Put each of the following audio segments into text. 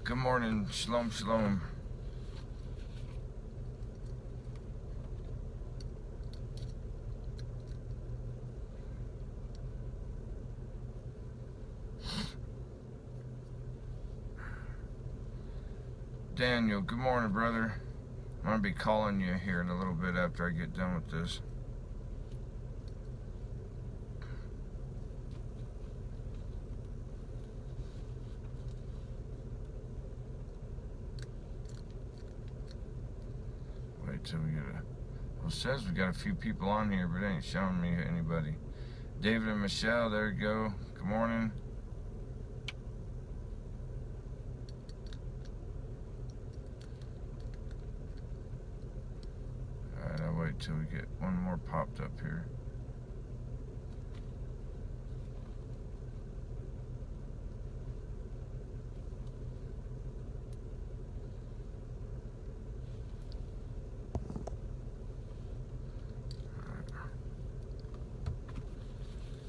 Good morning. Shalom, shalom. Daniel, good morning, brother. I'm going to be calling you here in a little bit after I get done with this. Wait till we get a... Well, it says we got a few people on here, but it ain't showing me anybody. David and Michelle, there you go. Good morning. Alright, I'll wait till we get one more popped up here.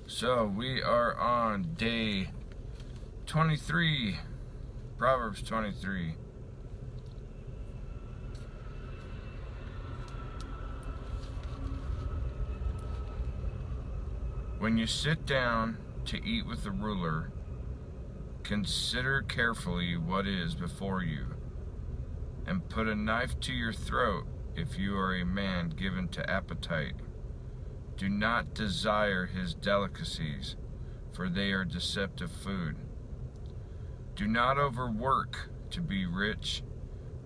So we are on day 23, Proverbs 23. When you sit down to eat with the ruler, consider carefully what is before you, and put a knife to your throat if you are a man given to appetite. Do not desire his delicacies, for they are deceptive food. Do not overwork to be rich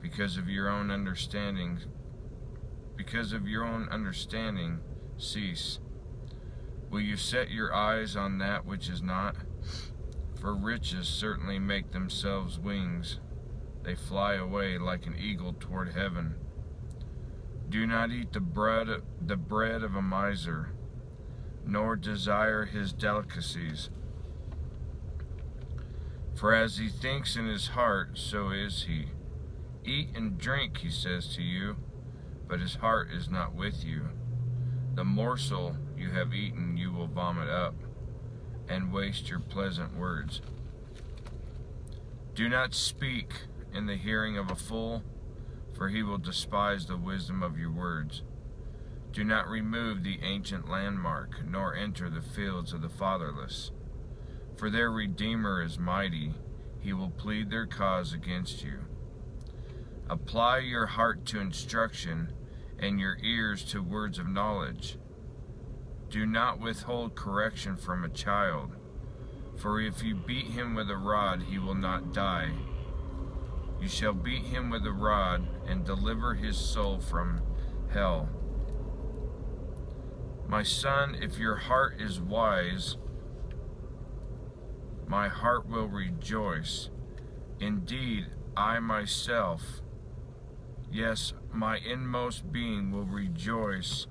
because of your own understanding. Cease. Will you set your eyes on that which is not? For riches certainly make themselves wings. They fly away like an eagle toward heaven. Do not eat the bread of a miser, nor desire his delicacies. For as he thinks in his heart, so is he. Eat and drink, he says to you, but his heart is not with you. The morsel you have eaten you will vomit up, and waste your pleasant words. Do not speak in the hearing of a fool, for he will despise the wisdom of your words. Do not remove the ancient landmark, nor enter the fields of the fatherless. For their Redeemer is mighty, he will plead their cause against you. Apply your heart to instruction, and your ears to words of knowledge. Do not withhold correction from a child, for if you beat him with a rod, he will not die. You shall beat him with a rod and deliver his soul from hell. My son, if your heart is wise, my heart will rejoice. Indeed, I myself, yes, my inmost being will rejoice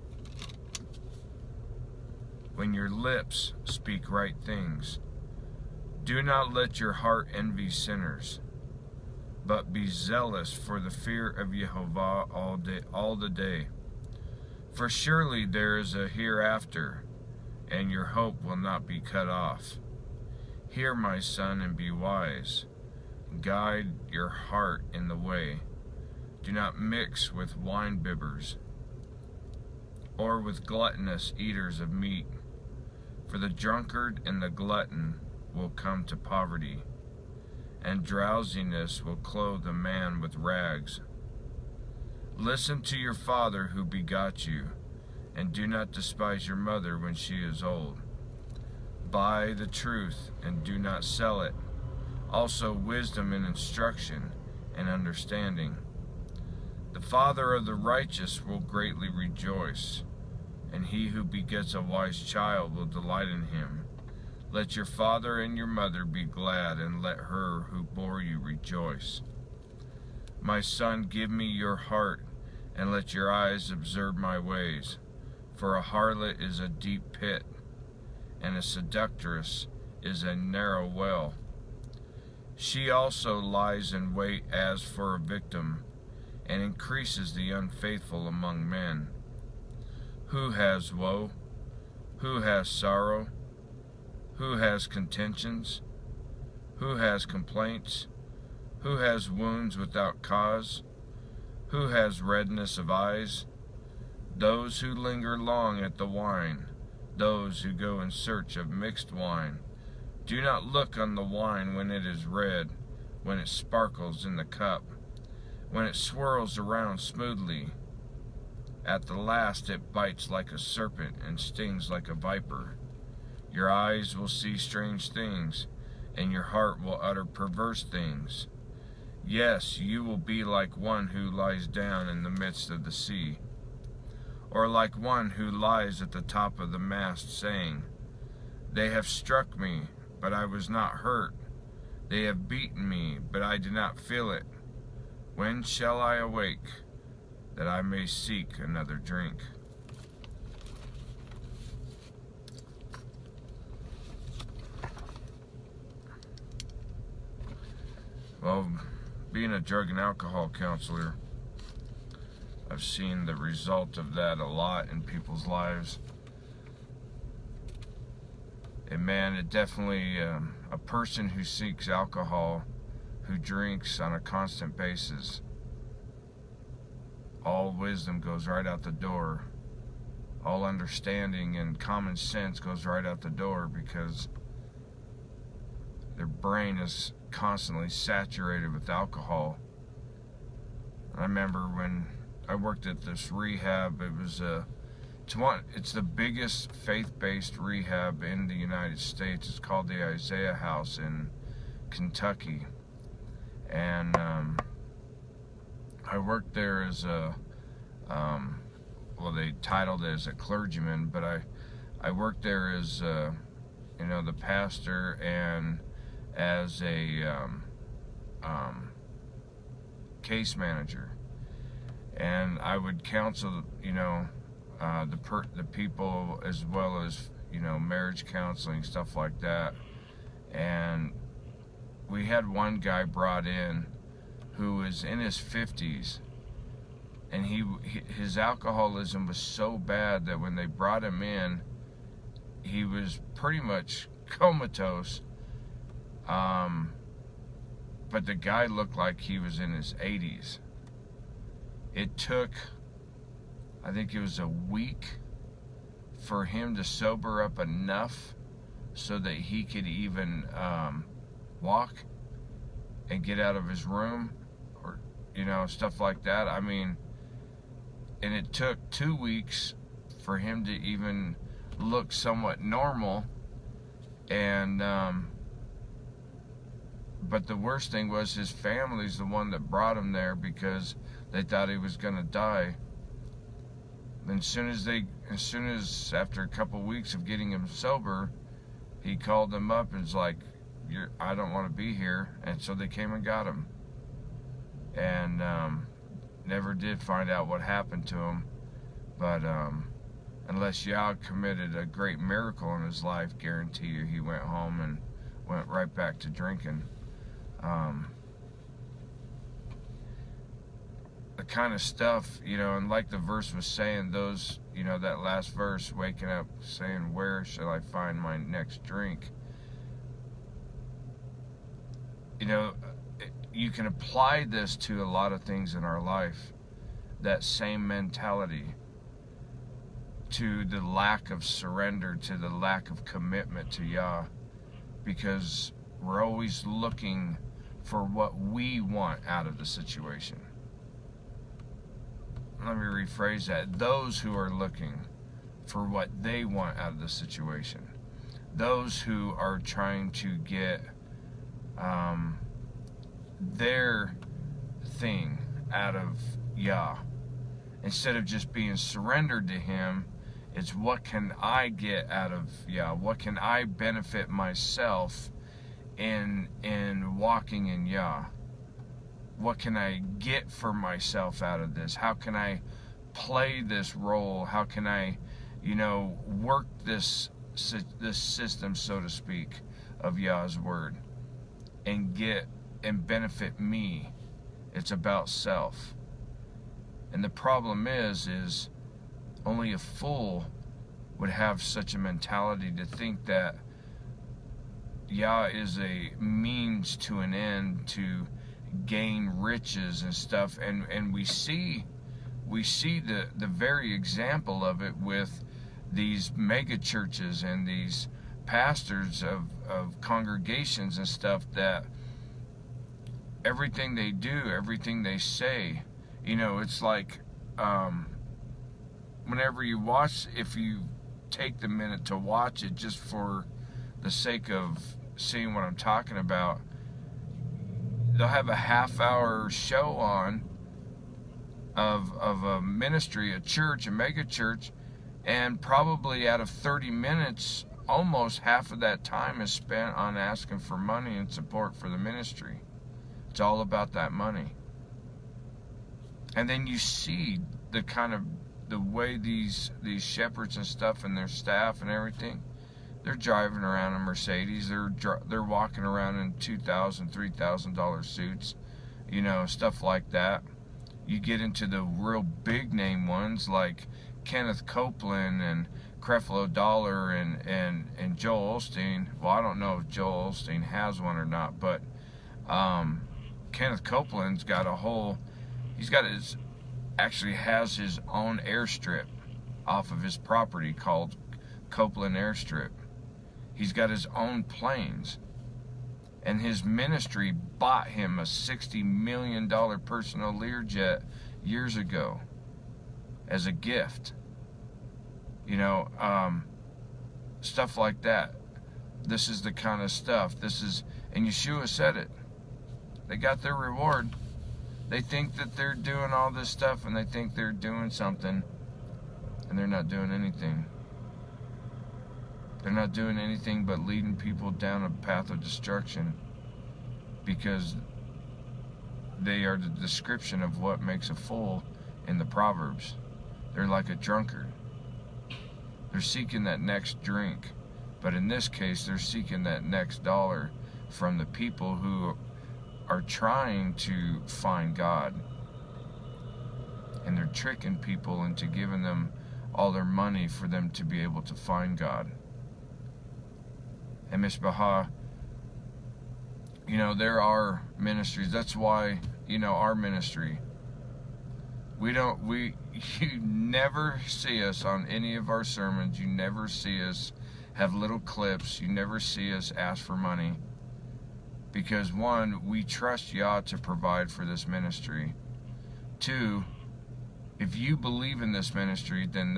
when your lips speak right things. Do not let your heart envy sinners, but be zealous for the fear of Jehovah all the day. For surely there is a hereafter, and your hope will not be cut off. Hear, my son, and be wise. Guide your heart in the way. Do not mix with wine-bibbers, or with gluttonous eaters of meat, for the drunkard and the glutton will come to poverty, and drowsiness will clothe a man with rags. Listen to your father who begot you, and do not despise your mother when she is old. Buy the truth and do not sell it, also wisdom and instruction and understanding. The father of the righteous will greatly rejoice, and he who begets a wise child will delight in him. Let your father and your mother be glad, and let her who bore you rejoice. My son, give me your heart, and let your eyes observe my ways. For a harlot is a deep pit, and a seductress is a narrow well. She also lies in wait as for a victim, and increases the unfaithful among men. Who has woe? Who has sorrow? Who has contentions? Who has complaints? Who has wounds without cause? Who has redness of eyes? Those who linger long at the wine, those who go in search of mixed wine. Do not look on the wine when it is red, when it sparkles in the cup, when it swirls around smoothly. At the last it bites like a serpent and stings like a viper. Your eyes will see strange things, and your heart will utter perverse things. Yes, you will be like one who lies down in the midst of the sea, or like one who lies at the top of the mast, saying, They have struck me, but I was not hurt. They have beaten me, but I did not feel it. When shall I awake, that I may seek another drink? Well, being a drug and alcohol counselor, I've seen the result of that a lot in people's lives. And man, it definitely, a person who seeks alcohol, who drinks on a constant basis, all wisdom goes right out the door. All understanding and common sense goes right out the door, because their brain is constantly saturated with alcohol. I remember when I worked at this rehab, it's the biggest faith-based rehab in the United States. It's called the Isaiah House in Kentucky. And I worked there as they titled it as a clergyman, but I worked there as, the pastor and as a case manager. And I would counsel, the people, as well as, marriage counseling, stuff like that. And we had one guy brought in who was in his 50s, and his alcoholism was so bad that when they brought him in, he was pretty much comatose. But the guy looked like he was in his 80s. It took, I think it was a week, for him to sober up enough so that he could even walk and get out of his room, or stuff like that. I mean, and it took 2 weeks for him to even look somewhat normal. And but the worst thing was his family's the one that brought him there, because they thought he was gonna die. And as soon as after a couple of weeks of getting him sober, he called them up and was like, I don't want to be here. And so they came and got him. And never did find out what happened to him. But unless Yah committed a great miracle in his life, guarantee you he went home and went right back to drinking. The kind of stuff, and like the verse was saying, those, that last verse, waking up saying, where shall I find my next drink? You can apply this to a lot of things in our life. That same mentality, to the lack of surrender, to the lack of commitment to Yah, because we're always looking for what we want out of the situation. Let me rephrase that. Those who are looking for what they want out of the situation. Those who are trying to get their thing out of Yah. Instead of just being surrendered to Him, it's what can I get out of Yah? What can I benefit myself in walking in Yah? What can I get for myself out of this? How can I play this role? How can I, work this system, so to speak, of Yah's word and get and benefit me? It's about self. And the problem is only a fool would have such a mentality to think that Yah is a means to an end to gain riches and stuff, and we see the very example of it with these mega churches and these pastors of congregations and stuff, that everything they do, everything they say, it's like, whenever you watch, if you take the minute to watch it just for the sake of seeing what I'm talking about, they'll have a half-hour show on of a ministry, a church, a mega church, and probably out of 30 minutes, almost half of that time is spent on asking for money and support for the ministry. It's all about that money. And then you see the way these shepherds and stuff and their staff and everything, they're driving around in Mercedes, they're walking around in $2,000, $3,000 suits, stuff like that. You get into the real big name ones like Kenneth Copeland and Creflo Dollar and Joel Osteen. Well, I don't know if Joel Osteen has one or not, but Kenneth Copeland's got actually has his own airstrip off of his property called Copeland Airstrip. He's got his own planes, and his ministry bought him a $60 million personal Learjet years ago as a gift. Stuff like that. This is the kind of stuff. And Yeshua said it. They got their reward. They think that they're doing all this stuff, and they think they're doing something, and they're not doing anything. They're not doing anything but leading people down a path of destruction, because they are the description of what makes a fool in the Proverbs. They're like a drunkard. They're seeking that next drink, but in this case, they're seeking that next dollar from the people who are trying to find God, and they're tricking people into giving them all their money for them to be able to find God. And Mishpachah, there are ministries. That's why, our ministry, you never see us on any of our sermons. You never see us have little clips. You never see us ask for money. Because one, we trust Yah to provide for this ministry. Two, if you believe in this ministry, then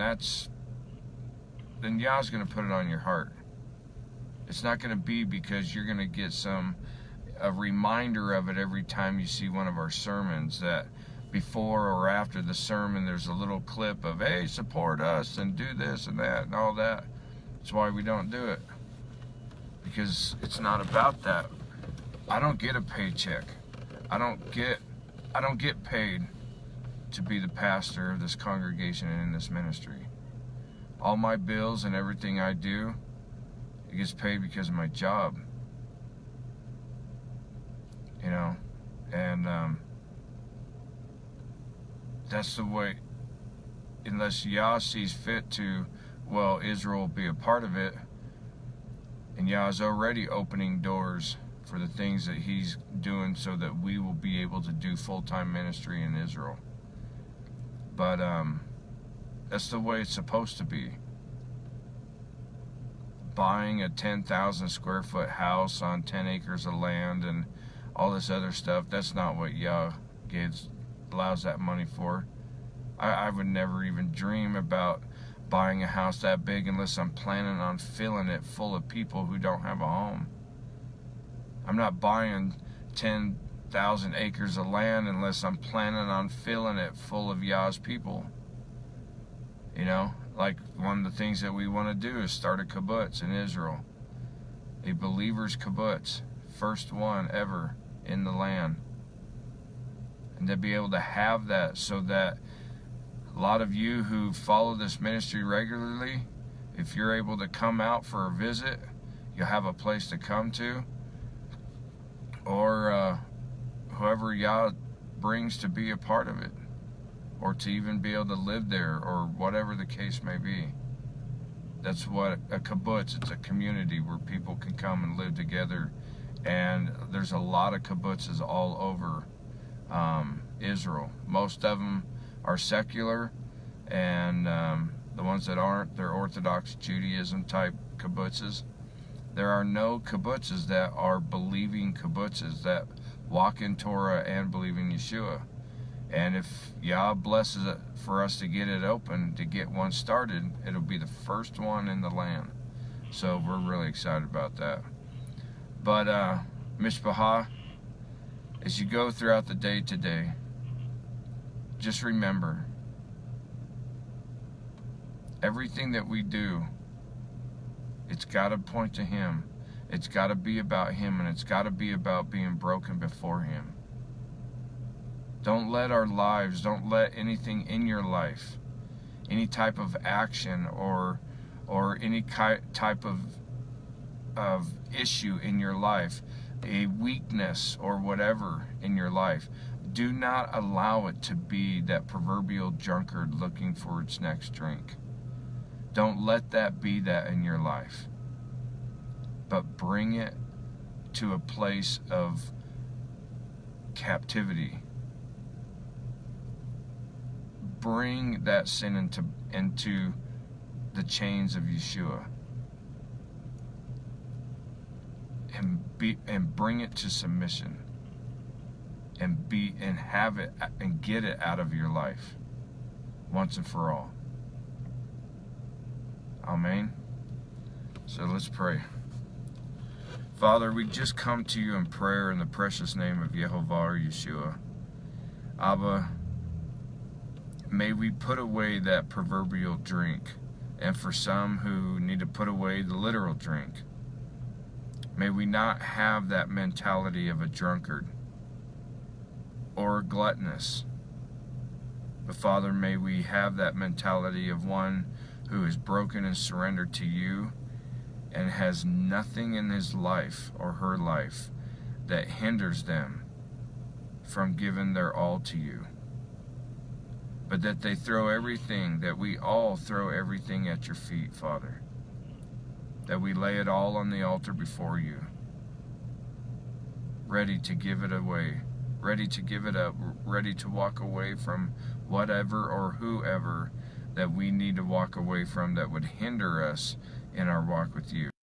Yah's going to put it on your heart. It's not going to be because you're going to get a reminder of it every time you see one of our sermons, that before or after the sermon there's a little clip of, hey, support us and do this and that and all that. That's why we don't do it. Because it's not about that. I don't get a paycheck. I don't get paid to be the pastor of this congregation and in this ministry. All my bills and everything I do, it gets paid because of my job. And that's the way, unless Yah sees fit to, Israel will be a part of it, and Yah's already opening doors for the things that he's doing so that we will be able to do full-time ministry in Israel. But that's the way it's supposed to be. Buying a 10,000 square foot house on 10 acres of land and all this other stuff, that's not what Yah allows that money for. I would never even dream about buying a house that big unless I'm planning on filling it full of people who don't have a home. I'm not buying 10,000 acres of land unless I'm planning on filling it full of Yah's people. Like one of the things that we want to do is start a kibbutz in Israel. A believer's kibbutz. First one ever in the land. And to be able to have that so that a lot of you who follow this ministry regularly, if you're able to come out for a visit, you'll have a place to come to. Or whoever Yah brings to be a part of it, or to even be able to live there, or whatever the case may be. That's what a kibbutz, it's a community where people can come and live together And there's a lot of kibbutzes all over Israel. Most of them are secular, and the ones that aren't, they're Orthodox Judaism type kibbutzes. There are no kibbutzes that are believing kibbutzes that walk in Torah and believe in Yeshua. And if Yah blesses it for us to get it open, to get one started, it'll be the first one in the land. So we're really excited about that. But Mishpachah, as you go throughout the day today, just remember, everything that we do, it's got to point to Him. It's got to be about Him, and it's got to be about being broken before Him. Don't let our lives, don't let anything in your life, any type of action or any type of issue in your life, a weakness or whatever in your life, do not allow it to be that proverbial drunkard looking for its next drink. Don't let that be that in your life, but bring it to a place of captivity. Bring that sin into the chains of Yeshua, and bring it to submission, and have it and get it out of your life once and for all. Amen. So let's pray. Father, we just come to you in prayer in the precious name of Yehovah Yeshua. Abba, may we put away that proverbial drink, and for some who need to put away the literal drink, may we not have that mentality of a drunkard or gluttonous. But Father, may we have that mentality of one who is broken and surrendered to you and has nothing in his life or her life that hinders them from giving their all to you. But that they throw everything, that we all throw everything at your feet, Father. That we lay it all on the altar before you, ready to give it away, ready to give it up, ready to walk away from whatever or whoever that we need to walk away from that would hinder us in our walk with you.